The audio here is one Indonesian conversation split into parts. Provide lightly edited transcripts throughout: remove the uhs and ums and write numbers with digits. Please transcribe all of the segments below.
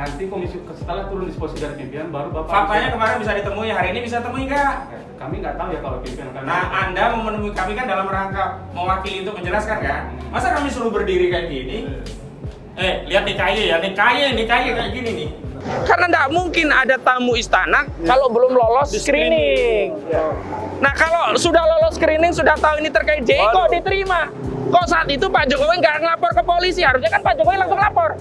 Nanti komisi setelah turun disposisi dari pimpinan baru Bapak. Faktanya kemarin bisa ditemui, hari ini bisa temui nggak? Kami nggak tahu ya kalau pimpinan kami. Nah, Anda mau menemui kami kan dalam rangka mewakili untuk menjelaskan kan? Masa kami suruh berdiri kayak gini? Lihat nih kaye kayak gini nih. Karena tidak mungkin ada tamu istana kalau belum lolos screening. Nah, kalau sudah lolos screening, sudah tahu ini terkait JI, kok diterima? Kok saat itu Pak Jokowi nggak ngelapor ke polisi? Harusnya kan Pak Jokowi langsung lapor.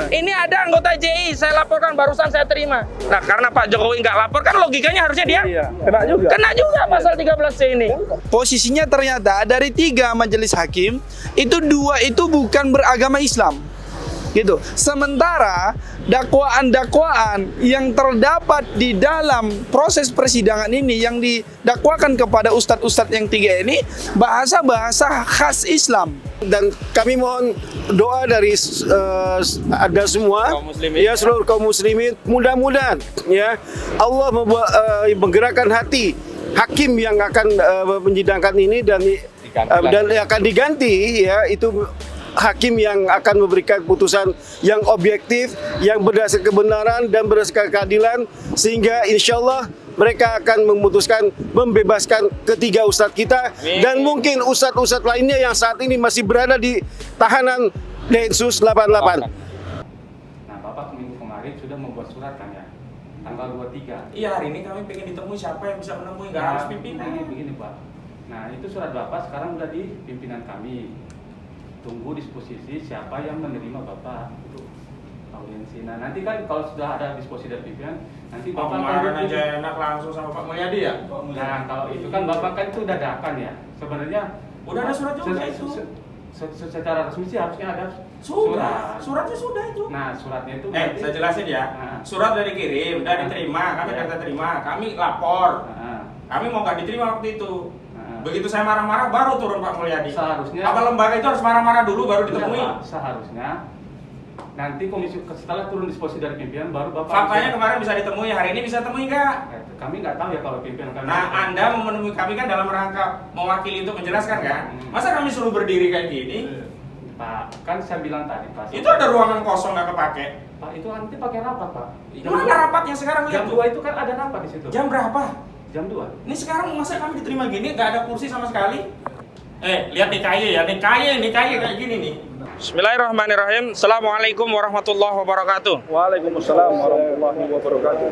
Ini ada anggota JI, saya laporkan, barusan saya terima. Nah, karena Pak Jokowi nggak lapor, kan logikanya harusnya dia kena juga pasal 13C ini. Posisinya ternyata dari 3 majelis hakim, itu 2 itu bukan beragama Islam. Gitu. Sementara dakwaan-dakwaan yang terdapat di dalam proses persidangan ini yang didakwakan kepada ustadz-ustadz yang 3 ini bahasa-bahasa khas Islam. Dan kami mohon doa dari ada semua ya, seluruh kaum muslimin, mudah-mudahan ya Allah menggerakkan hati hakim yang akan menyidangkan ini dan akan diganti ya, itu hakim yang akan memberikan putusan yang objektif, yang berdasarkan kebenaran dan berdasarkan keadilan, sehingga insya Allah mereka akan memutuskan membebaskan ketiga ustadz kita dan mungkin ustadz-ustadz lainnya yang saat ini masih berada di tahanan Densus 88. Nah, Bapak minggu kemarin sudah membuat surat kan ya, tanggal 23. Iya, hari ini kami pengen ditemui, siapa yang bisa menemui, nggak harus pimpinan. Begini Pak, nah itu surat Bapak sekarang udah di pimpinan kami. Tunggu disposisi siapa yang menerima Bapak untuk audiensi. Nah, nanti kan kalau sudah ada disposisi dari pimpinan, nanti Bapak kemarin aja enak langsung sama Pak Mulyadi ya? Nah, kalau itu kan Bapak kan itu dadakan ya. Sebenarnya udah ada surat juga itu. Secara resmi sih harusnya ada suratnya sudah itu. Nah, suratnya itu saya jelasin ya. Surat udah dikirim, udah diterima, kami kata terima, kami lapor. Kami mau nggak diterima waktu itu. Begitu saya marah-marah baru turun Pak Mulyadi. Seharusnya apa lembaga itu harus marah-marah dulu baru ditemui? Ya, seharusnya nanti komisi setelah turun disposisi dari pimpinan baru Bapak. Faktanya kemarin bisa ditemui, hari ini bisa temui nggak? Kami nggak tahu ya kalau pimpinan kami. Nah, Anda mau menemui kami kan dalam rangka mewakili untuk menjelaskan kan? Masa kami suruh berdiri kayak gini? Pak, kan saya bilang tadi Pak. Itu ada ruangan kosong nggak kepake. Pak, itu nanti pakai rapat Pak. Mana rapatnya sekarang? Jam 2 itu kan ada rapat di situ. Jam berapa? Jam 2. Ini sekarang masa kami diterima gini, nggak ada kursi sama sekali? Lihat nih kaye kayak gini nih. Bismillahirrahmanirrahim. Assalamualaikum warahmatullahi wabarakatuh. Waalaikumsalam warahmatullahi wabarakatuh.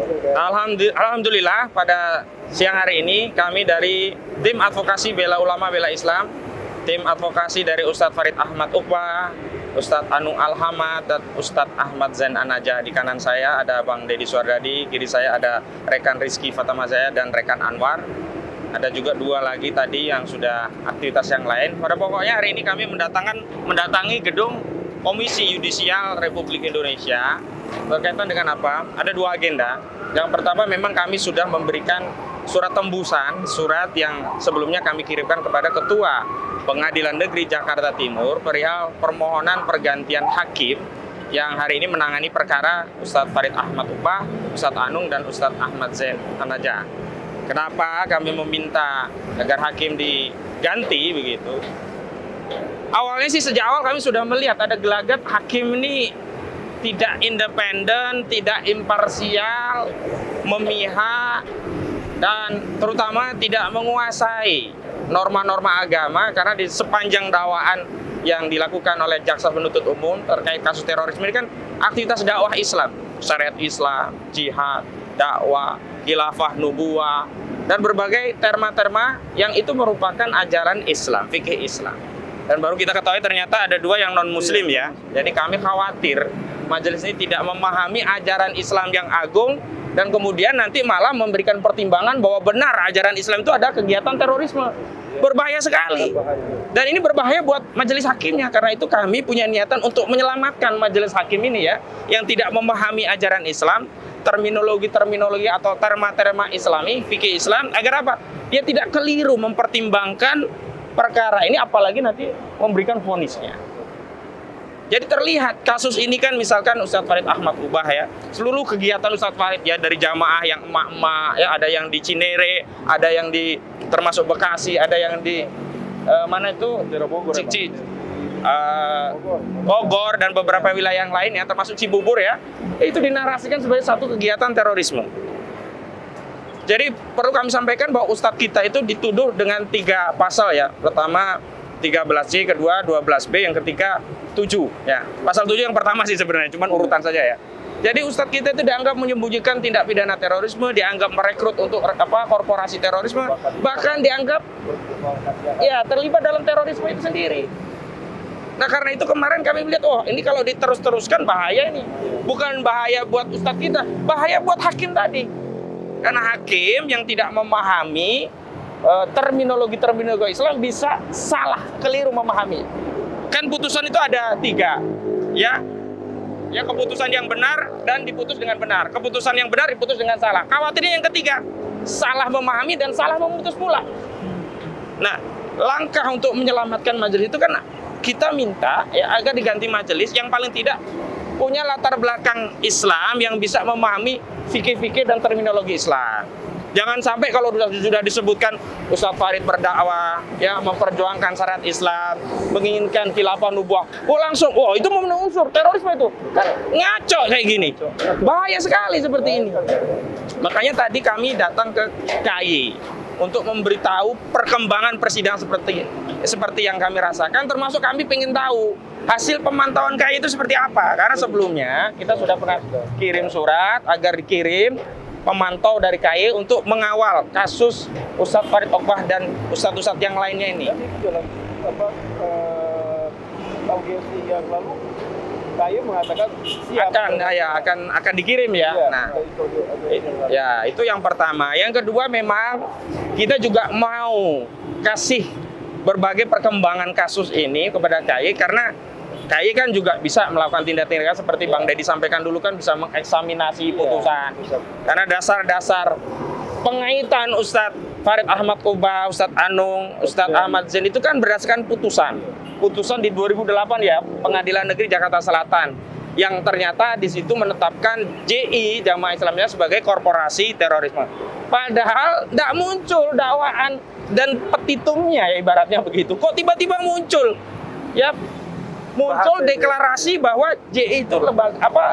Alhamdulillah pada siang hari ini kami dari tim advokasi bela ulama bela Islam, tim advokasi dari Ustadz Farid Ahmad Uqbah, Ustadz Anung Alhamad, dan Ustadz Ahmad Zain An-Najah. Di kanan saya ada Bang Deddy Suardadi, kiri saya ada rekan Rizky Fatamazaya dan rekan Anwar. Ada juga 2 lagi tadi yang sudah aktivitas yang lain. Pada pokoknya hari ini kami mendatangi gedung Komisi Yudisial Republik Indonesia. Berkaitan dengan apa? Ada 2 agenda. Yang pertama memang kami sudah memberikan surat tembusan, surat yang sebelumnya kami kirimkan kepada Ketua Pengadilan Negeri Jakarta Timur perihal permohonan pergantian hakim yang hari ini menangani perkara Ustadz Farid Ahmad Uqbah, Ustadz Anung, dan Ustadz Ahmad Zain An-Najah. Kenapa kami meminta agar hakim diganti begitu? Awalnya sih sejak awal kami sudah melihat ada gelagat hakim ini tidak independen, tidak imparsial, memihak, dan terutama tidak menguasai norma-norma agama, karena di sepanjang dakwaan yang dilakukan oleh jaksa penuntut umum terkait kasus terorisme ini kan aktivitas dakwah Islam, syariat Islam, jihad, dakwah, khilafah, nubuwah, dan berbagai terma-terma yang itu merupakan ajaran Islam, fikih Islam. Dan baru kita ketahui ternyata ada 2 yang non-muslim ya. Jadi kami khawatir majelis ini tidak memahami ajaran Islam yang agung dan kemudian nanti malah memberikan pertimbangan bahwa benar ajaran Islam itu ada kegiatan terorisme. Berbahaya sekali. Dan ini berbahaya buat majelis hakimnya. Karena itu kami punya niatan untuk menyelamatkan majelis hakim ini ya, yang tidak memahami ajaran Islam, terminologi-terminologi atau terma-terma Islami, fikih Islam, agar apa? Dia tidak keliru mempertimbangkan perkara ini, apalagi nanti memberikan vonisnya. Jadi terlihat kasus ini kan misalkan Ustadz Farid Ahmad Uqbah ya, seluruh kegiatan Ustadz Farid ya, dari jamaah yang emak-emak ya, ada yang di Cinere, ada yang di termasuk Bekasi, ada yang di mana itu Bogor dan beberapa wilayah yang lainnya, termasuk Cibubur ya, itu dinarasikan sebagai satu kegiatan terorisme. Jadi perlu kami sampaikan bahwa Ustadz kita itu dituduh dengan 3 pasal ya. Pertama 13C, kedua 12B, yang ketiga 7 ya. Pasal 7 yang pertama sih sebenarnya, cuman urutan saja ya. Jadi Ustadz kita itu dianggap menyembunyikan tindak pidana terorisme, dianggap merekrut untuk korporasi terorisme, bahkan dianggap ya terlibat dalam terorisme itu sendiri. Nah karena itu kemarin kami melihat, oh ini kalau diterus-teruskan bahaya ini. Bukan bahaya buat Ustadz kita, bahaya buat hakim tadi. Karena hakim yang tidak memahami terminologi Islam bisa salah, keliru memahami. Kan putusan itu ada 3, ya. Ya, keputusan yang benar dan diputus dengan benar. Keputusan yang benar diputus dengan salah. Khawatirnya yang ketiga, salah memahami dan salah memutus pula. Nah, langkah untuk menyelamatkan majelis itu kan kita minta ya agar diganti majelis yang paling tidak punya latar belakang Islam yang bisa memahami fikih-fikih dan terminologi Islam. Jangan sampai kalau sudah disebutkan Ustadz Farid berdakwah, ya memperjuangkan syariat Islam, menginginkan khilafah nubuwah, langsung, itu memenuhi unsur terorisme itu. Kan ngaco kayak gini. Bahaya sekali seperti ini. Makanya tadi kami datang ke KAI untuk memberitahu perkembangan persidangan seperti yang kami rasakan, termasuk kami ingin tahu hasil pemantauan KAI itu seperti apa. Karena sebelumnya kita sudah pernah kirim surat agar dikirim pemantau dari KAI untuk mengawal kasus Ustadz Farid Okbah dan Ustadz-Ustadz yang lainnya ini. Dalam audiensi yang lalu, KAI mengatakan siap. akan dikirim ya. Nah, ya itu yang pertama. Yang kedua memang kita juga mau kasih berbagai perkembangan kasus ini kepada KAI karena KAI kan juga bisa melakukan tindak-tindakan seperti Bang Deddy sampaikan dulu kan bisa mengeksaminasi putusan. Karena dasar-dasar pengaitan Ustadz Farid Ahmad Okbah, Ustadz Anung, Ustadz Ahmad Zain itu kan berdasarkan putusan. Putusan di 2008 ya, Pengadilan Negeri Jakarta Selatan. Yang ternyata di situ menetapkan JI, Jamaah Islamiyah sebagai korporasi terorisme. Padahal tidak muncul dakwaan dan petitumnya ya ibaratnya begitu. Kok tiba-tiba muncul? Ya muncul deklarasi bahwa JI itu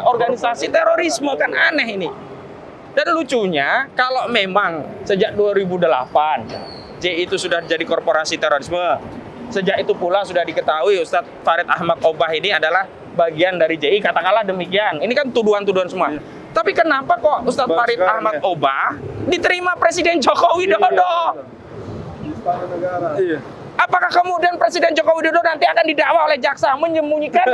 organisasi terorisme, kan aneh ini. Dan lucunya kalau memang sejak 2008 JI itu sudah jadi korporasi terorisme, sejak itu pula sudah diketahui Ustadz Farid Ahmad Okbah ini adalah bagian dari JI, katakanlah demikian. Ini kan tuduhan-tuduhan semua. Tapi kenapa kok Ustadz Farid Ahmad Okbah diterima Presiden Joko Widodo? Apakah kemudian Presiden Joko Widodo nanti akan didakwa oleh jaksa menyembunyikan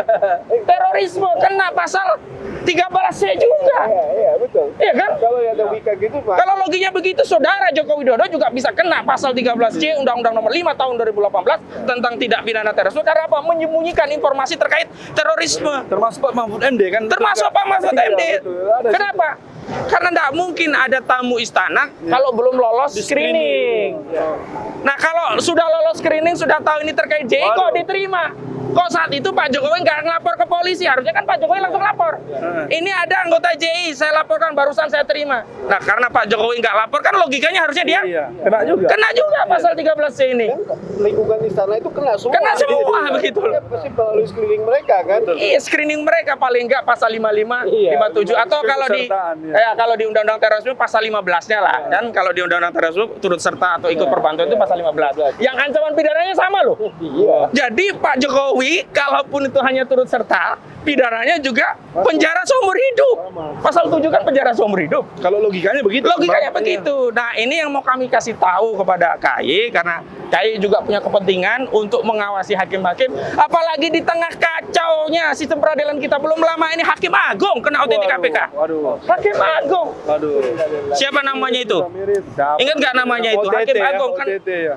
terorisme? Kena pasal 13C juga. Iya, betul. Iya kan? Kalau ada wika gitu, Pak. Kalau loginya begitu, Saudara Joko Widodo juga bisa kena pasal 13C Undang-Undang Nomor 5 Tahun 2018 tentang tindak pidana terorisme karena apa? Menyembunyikan informasi terkait terorisme. Termasuk Pak Mahfud MD kan? Termasuk Pak Mahfud MD. Kenapa? Karena tidak mungkin ada tamu istana kalau belum lolos screening. Nah kalau sudah lolos screening, sudah tahu ini terkait JI, kok diterima? Kok saat itu Pak Jokowi nggak ngelapor ke polisi? Harusnya kan Pak Jokowi langsung lapor. Ini ada anggota JI, saya laporkan, barusan saya terima. Nah karena Pak Jokowi nggak lapor, kan logikanya harusnya dia kena juga. Kena juga pasal 13C ini. Lingkungan istana itu kena semua. Kena semua begitu. Pasti melalui screening mereka kan. Iya, screening mereka paling nggak pasal 55, 57 atau kalau di Undang-Undang Terorisme pasal 15-nya lah. Kan kalau di Undang-Undang Terorisme turut serta atau ikut perbantuan itu pasal 15. Yang ancaman pidananya sama loh. Jadi Pak Jokowi kalaupun itu hanya turut serta, pidananya juga penjara seumur hidup. Pasal 7 kan penjara seumur hidup. Kalau logikanya begitu. Logikanya begitu. Nah, ini yang mau kami kasih tahu kepada KAI karena KAI juga punya kepentingan untuk mengawasi hakim-hakim, apalagi di tengah kacaunya sistem peradilan kita. Belum lama ini Hakim Agung kena OTT KPK. Hakim Agung. Siapa namanya itu? Ingat nggak namanya itu? Hakim Agung kan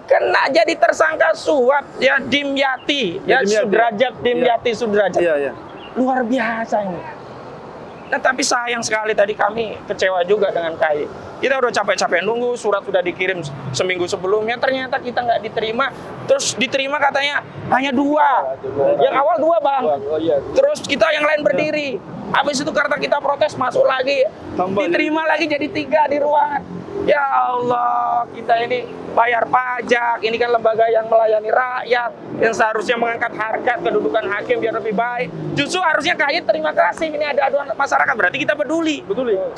kena jadi tersangka suap ya, Dimyati, ya Sudrajat, Dimyati Sudrajat. Luar biasa ini. Nah tapi sayang sekali tadi kami kecewa juga dengan KAI. Kita udah capek-capek nunggu, surat sudah dikirim seminggu sebelumnya, ternyata kita nggak diterima. Terus diterima katanya hanya 2. Yang awal 2 Bang. Terus kita yang lain berdiri. Habis itu karena kita protes masuk lagi. Diterima lagi jadi 3 di ruangan. Ya Allah, kita ini bayar pajak, ini kan lembaga yang melayani rakyat, yang seharusnya mengangkat harkat kedudukan hakim biar lebih baik. Justru harusnya KAY terima kasih, ini ada aduan masyarakat, berarti kita peduli.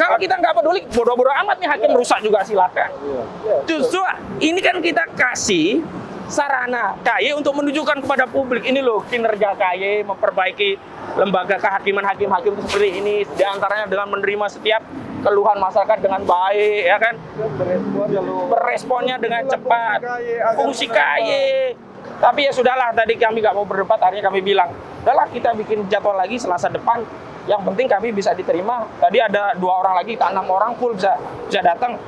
Kalau kita nggak peduli, bodoh-bodoh amat nih hakim rusak juga silakan. Justru ini kan kita kasih sarana KAY untuk menunjukkan kepada publik, ini loh kinerja KAY memperbaiki lembaga kehakiman hakim-hakim seperti ini, diantaranya dengan menerima setiap keluhan masyarakat dengan baik, ya kan? Beresponnya dengan cepat. Fungsi KAY. Tapi ya sudahlah, tadi kami nggak mau berdebat, akhirnya kami bilang, udahlah kita bikin jadwal lagi Selasa depan. Yang penting kami bisa diterima. Tadi ada 2 orang lagi, 6 orang full bisa datang.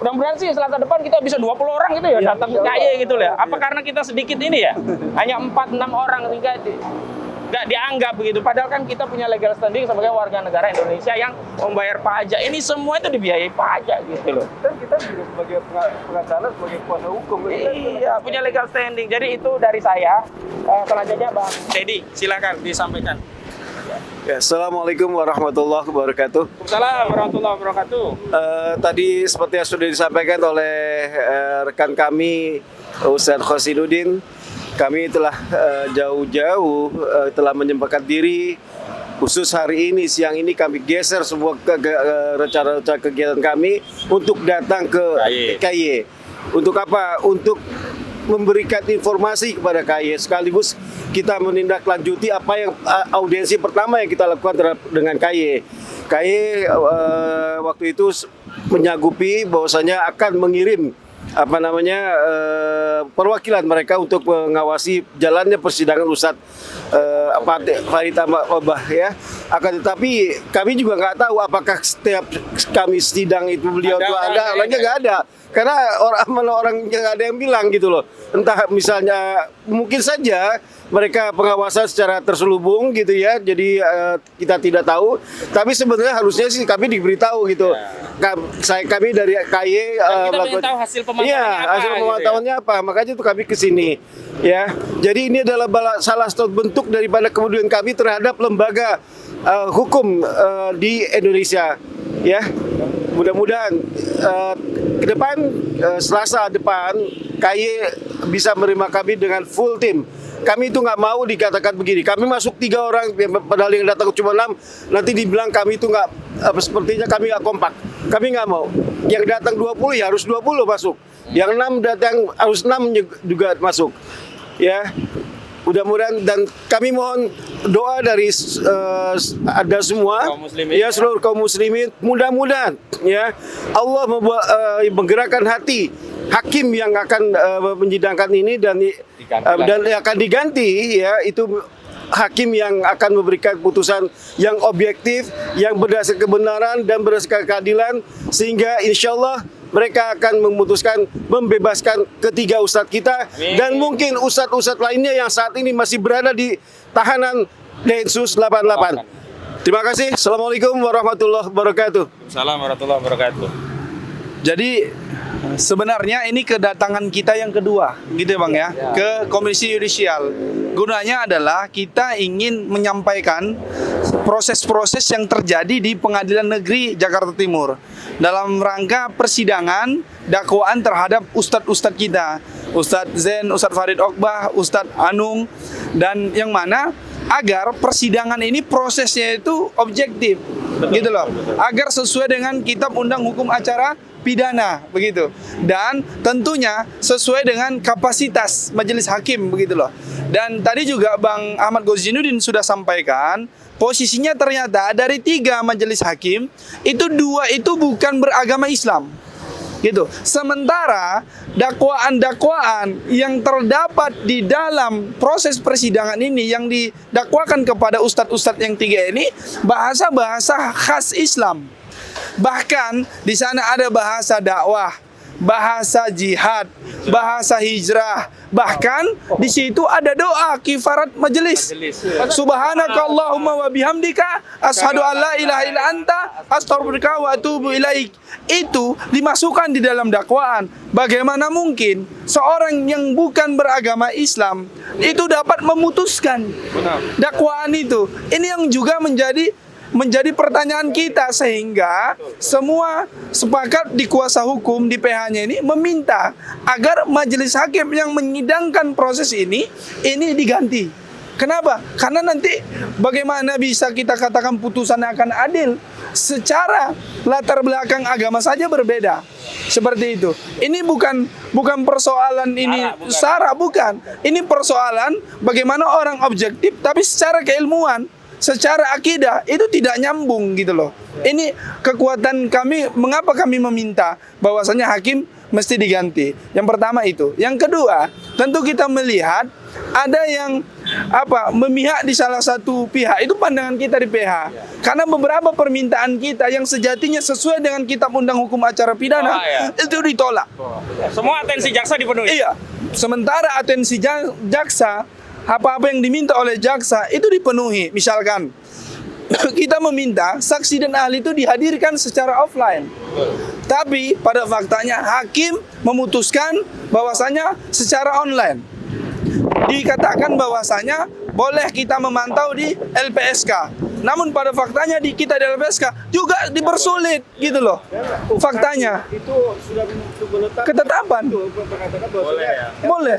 Mudah-mudahan sih Selasa depan kita bisa 20 orang gitu ya datang ke KAY gitu ya. Apa karena kita sedikit ini ya? Hanya 4-6 orang nggak dianggap begitu. Padahal kan kita punya legal standing sebagai warga negara Indonesia yang membayar pajak. Ini semua itu dibiayai pajak gitu loh. Dan kita juga sebagai pengacara, sebagai kuasa hukum. Iya, punya legal standing. Jadi itu dari saya. Selanjutnya Bang Teddy, silakan disampaikan. Ya, Assalamualaikum warahmatullahi wabarakatuh. Waalaikumsalam warahmatullahi wabarakatuh. Tadi seperti yang sudah disampaikan oleh rekan kami Ustadz Khosinuddin, kami telah jauh-jauh telah menyempatkan diri, khusus hari ini, siang ini kami geser semua rencana-rencana kegiatan kami untuk datang ke KAY. Untuk apa? Untuk memberikan informasi kepada KAY, sekaligus kita menindaklanjuti apa yang audiensi pertama yang kita lakukan dengan KAY. KAY waktu itu menyanggupi bahwasanya akan mengirim perwakilan mereka untuk mengawasi jalannya persidangan Ustadz Farid Ahmad Ogbah ya. Akan tetapi kami juga nggak tahu apakah setiap kami sidang itu beliau itu ada, orangnya nggak ada. Karena orang yang ada yang bilang gitu loh. Entah misalnya mungkin saja mereka pengawasan secara terselubung gitu ya. Jadi kita tidak tahu. Tapi sebenarnya harusnya sih kami diberitahu gitu. Kami dari KAY kita ingin tahu hasil pemantauannya apa. Hasil pemantauannya apa. Makanya itu kami kesini ya. Jadi ini adalah salah satu bentuk daripada kemudian kami terhadap lembaga hukum di Indonesia ya. Mudah-mudahan ke depan Selasa depan KAY bisa menerima kami dengan full tim. Kami itu nggak mau dikatakan begini. Kami masuk 3 orang, padahal yang datang cuma 6. Nanti dibilang kami itu nggak sepertinya kami nggak kompak. Kami nggak mau. Yang datang 20 ya harus 20 masuk. Yang 6 datang harus 6 juga masuk. Ya. Mudah-mudahan dan kami mohon doa dari ada semua ya seluruh kaum muslimin, mudah-mudahan ya Allah menggerakkan hati hakim yang akan menyidangkan ini dan akan diganti ya, itu hakim yang akan memberikan putusan yang objektif, yang berdasarkan kebenaran dan berdasarkan keadilan, sehingga insya Allah mereka akan memutuskan membebaskan ketiga ustadz kita. Amin. Dan mungkin ustadz-ustadz lainnya yang saat ini masih berada di tahanan Densus 88. Terima kasih. Assalamualaikum warahmatullahi wabarakatuh. Assalamualaikum warahmatullahi wabarakatuh. Jadi sebenarnya ini kedatangan kita yang kedua, gitu ya Bang ya, ke Komisi Yudisial. Gunanya adalah kita ingin menyampaikan proses-proses yang terjadi di Pengadilan Negeri Jakarta Timur dalam rangka persidangan dakwaan terhadap ustadz-ustadz kita, Ustadz Zain, Ustadz Farid Ogbah, Ustadz Anung, dan yang mana agar persidangan ini prosesnya itu objektif, gitu loh, agar sesuai dengan Kitab Undang Hukum Acara Pidana, begitu, dan tentunya sesuai dengan kapasitas majelis hakim, begitu loh. Dan tadi juga Bang Ahmad Khosinuddin sudah sampaikan, posisinya ternyata dari 3 majelis hakim itu 2 itu bukan beragama Islam, gitu. Sementara dakwaan-dakwaan yang terdapat di dalam proses persidangan ini yang didakwakan kepada ustadz-ustadz yang 3 ini bahasa-bahasa khas Islam. Bahkan di sana ada bahasa dakwah, bahasa jihad, bahasa hijrah. Bahkan di situ ada doa kifarat majelis. Subhanakallahumma wa bihamdika asyhadu an la ilaha illa anta astaghfiruka wa atubu ilaik. Itu dimasukkan di dalam dakwaan. Bagaimana mungkin seorang yang bukan beragama Islam itu dapat memutuskan dakwaan itu? Ini yang juga menjadi menjadi pertanyaan kita, sehingga semua sepakat di kuasa hukum di PH-nya ini meminta agar majelis hakim yang menyidangkan proses ini diganti. Kenapa? Karena nanti bagaimana bisa kita katakan putusan akan adil secara latar belakang agama saja berbeda. Seperti itu. Ini bukan persoalan ini sara, bukan. Ini persoalan bagaimana orang objektif tapi secara keilmuan, secara akidah itu tidak nyambung gitu loh. Ini kekuatan kami, mengapa kami meminta bahwasanya hakim mesti diganti. Yang pertama itu. Yang kedua, tentu kita melihat ada yang memihak di salah satu pihak. Itu pandangan kita di PH. Karena beberapa permintaan kita yang sejatinya sesuai dengan Kitab Undang Hukum Acara Pidana itu ditolak. Semua atensi jaksa dipenuhi. Iya. Sementara atensi jaksa, apa-apa yang diminta oleh jaksa itu dipenuhi. Misalkan kita meminta saksi dan ahli itu dihadirkan secara offline. Tapi pada faktanya hakim memutuskan bahwasanya secara online. Dikatakan bahwasanya boleh kita memantau di LPSK. Namun pada faktanya kita di LPSK juga dipersulit gitu loh. Faktanya. Itu sudah ketetapan. Boleh.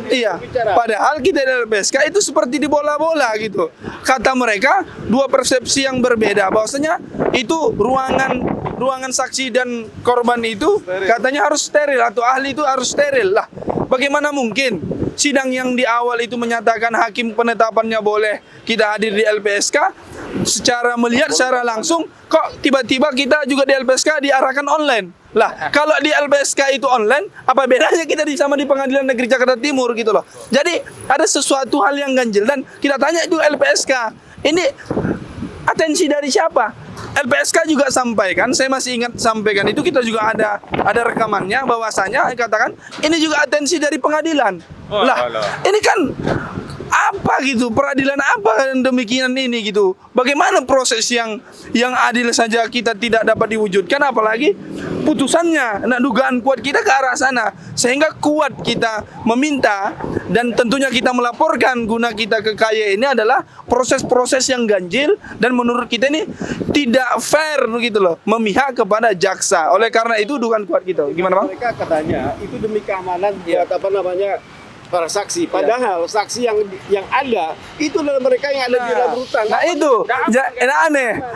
Iya. Padahal kita di LPSK itu seperti di bola-bola gitu. Kata mereka dua persepsi yang berbeda. Bahwasanya itu ruangan saksi dan korban itu katanya harus steril atau ahli itu harus steril lah. Bagaimana mungkin sidang yang di awal itu menyatakan hakim penetapannya boleh kita hadir di LPSK, secara melihat secara langsung kok tiba-tiba kita juga di LPSK diarahkan online. Lah, kalau di LPSK itu online, apa bedanya kita sama di Pengadilan Negeri Jakarta Timur gitu loh. Jadi ada sesuatu hal yang ganjil dan kita tanya itu LPSK. Ini atensi dari siapa? LPSK juga sampaikan, saya masih ingat sampaikan itu, kita juga ada rekamannya bahwasanya katakan ini juga atensi dari pengadilan. Ini kan apa gitu, peradilan apa dan demikian ini gitu. Bagaimana proses yang adil saja kita tidak dapat diwujudkan, apalagi putusannya. Nah, dugaan kuat kita ke arah sana, sehingga kuat kita meminta dan tentunya kita melaporkan guna kita ke KY ini adalah proses-proses yang ganjil dan menurut kita ini tidak fair begitu loh, memihak kepada jaksa. Oleh karena itu dugaan kuat kita. Gimana Bang? Mereka katanya itu demi keamanan buat para saksi. Padahal saksi yang ada itu adalah mereka yang ada di dalam rutan. Nah itu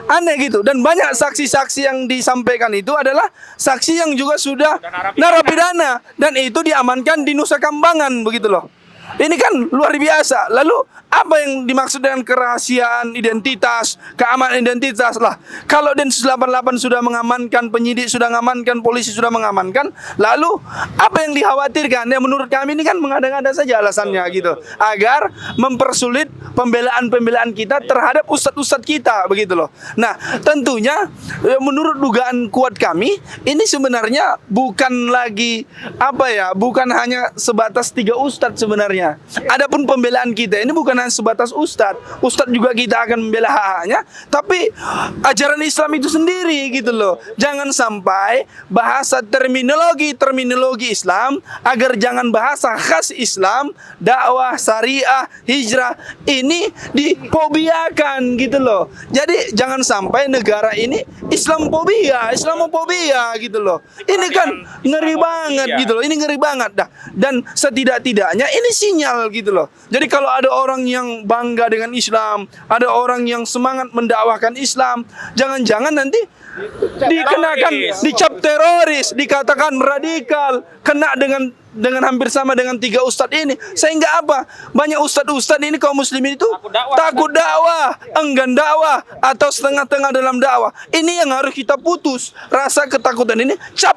aneh gitu. Dan banyak saksi-saksi yang disampaikan itu adalah saksi yang juga sudah narapidana dan itu diamankan di Nusa Kambangan begitu loh. Ini kan luar biasa. Lalu apa yang dimaksud dengan kerahasiaan identitas, keamanan identitas lah? Kalau Densus 88 sudah mengamankan, penyidik sudah mengamankan, polisi sudah mengamankan, lalu apa yang dikhawatirkan? Ya menurut kami ini kan mengada-ngada saja alasannya gitu, agar mempersulit pembelaan kita terhadap ustadz-ustadz kita begitu loh. Nah, tentunya menurut dugaan kuat kami ini sebenarnya bukan lagi bukan hanya sebatas 3 ustadz sebenarnya. Adapun pembelaan kita ini bukan hanya sebatas ustadz juga kita akan membela hak-haknya, tapi ajaran Islam itu sendiri gitu loh. Jangan sampai bahasa terminologi Islam, agar jangan bahasa khas Islam, dakwah, syariah, hijrah ini difobiakan gitu loh. Jadi jangan sampai negara ini Islamofobia gitu loh. Ini kan ngeri banget gitu loh. Ini ngeri banget dah. Dan setidak-tidaknya ini sinyal gitu loh. Jadi kalau ada orang yang bangga dengan Islam, ada orang yang semangat mendakwahkan Islam, jangan-jangan nanti dikenakan, dicap teroris, dikatakan radikal, kena dengan hampir sama dengan 3 ustadz ini. Sehingga apa? Banyak ustadz ini kaum muslimin itu takut dakwah, enggan dakwah, atau setengah-tengah dalam dakwah. Ini yang harus kita putus. Rasa ketakutan ini cap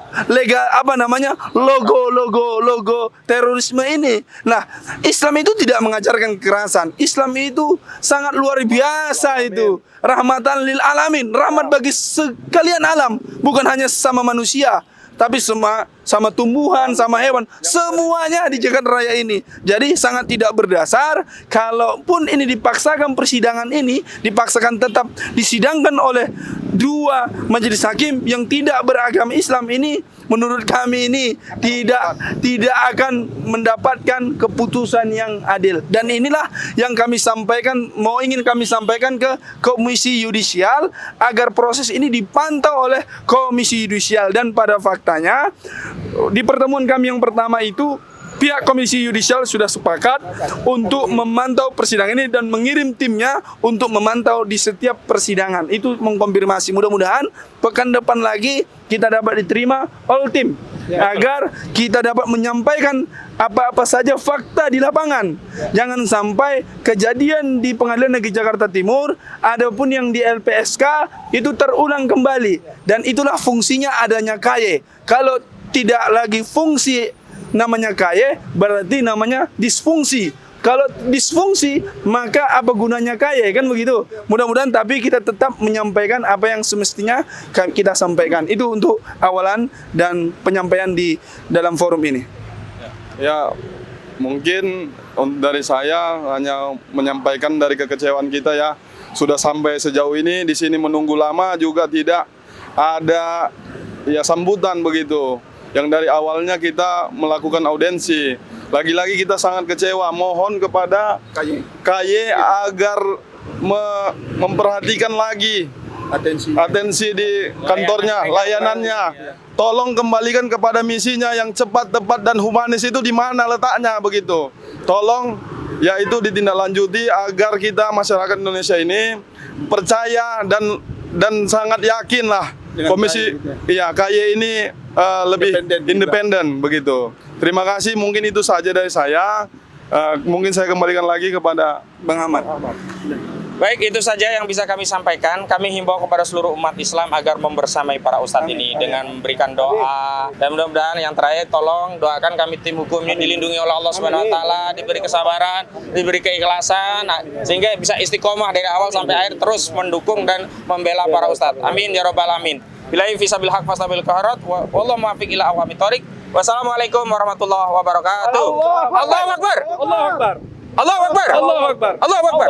logo terorisme ini. Nah, Islam itu tidak mengajarkan kekerasan. Islam itu sangat luar biasa itu. Rahmatan lil alamin, rahmat bagi sekalian alam, bukan hanya sesama manusia, tapi semua sama tumbuhan, sama hewan, semuanya di Jakarta Raya ini. Jadi sangat tidak berdasar. Kalaupun ini dipaksakan, persidangan ini dipaksakan tetap disidangkan oleh dua majelis hakim yang tidak beragama Islam ini, menurut kami ini tidak akan mendapatkan keputusan yang adil. Dan inilah yang kami sampaikan, ingin kami sampaikan ke Komisi Yudisial agar proses ini dipantau oleh Komisi Yudisial. Dan pada faktanya di pertemuan kami yang pertama itu pihak Komisi Yudisial sudah sepakat untuk memantau persidangan ini dan mengirim timnya untuk memantau di setiap persidangan. Itu mengkonfirmasi. Mudah-mudahan pekan depan lagi kita dapat diterima all tim agar kita dapat menyampaikan apa-apa saja fakta di lapangan. Jangan sampai kejadian di Pengadilan Negeri Jakarta Timur, adapun yang di LPSK itu terulang kembali. Dan itulah fungsinya adanya KY. Kalau tidak lagi fungsi namanya KY, berarti namanya disfungsi. Kalau disfungsi, maka apa gunanya KY, kan begitu. Mudah-mudahan tapi kita tetap menyampaikan apa yang semestinya kita sampaikan. Itu untuk awalan dan penyampaian di dalam forum ini. Ya, mungkin dari saya hanya menyampaikan dari kekecewaan kita ya. Sudah sampai sejauh ini di sini menunggu lama juga tidak ada ya sambutan begitu. Yang dari awalnya kita melakukan audensi. Lagi-lagi kita sangat kecewa. Mohon kepada KY agar memperhatikan lagi atensi di kantornya, layanannya. Tolong kembalikan kepada misinya yang cepat, tepat, dan humanis itu di mana letaknya begitu. Tolong ya itu ditindaklanjuti agar kita masyarakat Indonesia ini percaya dan sangat yakin lah Komisi KY ini lebih independen begitu. Terima kasih, mungkin itu saja dari saya. Mungkin saya kembalikan lagi kepada Bang Ahmad. Baik, itu saja yang bisa kami sampaikan. Kami himbau kepada seluruh umat Islam agar membersamai para ustadz ini dengan memberikan doa. Dan mudah-mudahan yang terakhir, tolong doakan kami tim hukum ini dilindungi oleh Allah Subhanahu wa taala, diberi kesabaran, diberi keikhlasan sehingga bisa istiqomah dari awal sampai akhir terus mendukung dan membela para ustadz. Amin ya rabbal alamin. Billahi fisabil haq fasabil qaharat wallahu muwaffiq ila aqwamit thoriq. Wassalamualaikum warahmatullahi wabarakatuh. Allahu akbar. Allahu akbar. Allahu akbar. Allahu akbar. Allahu akbar.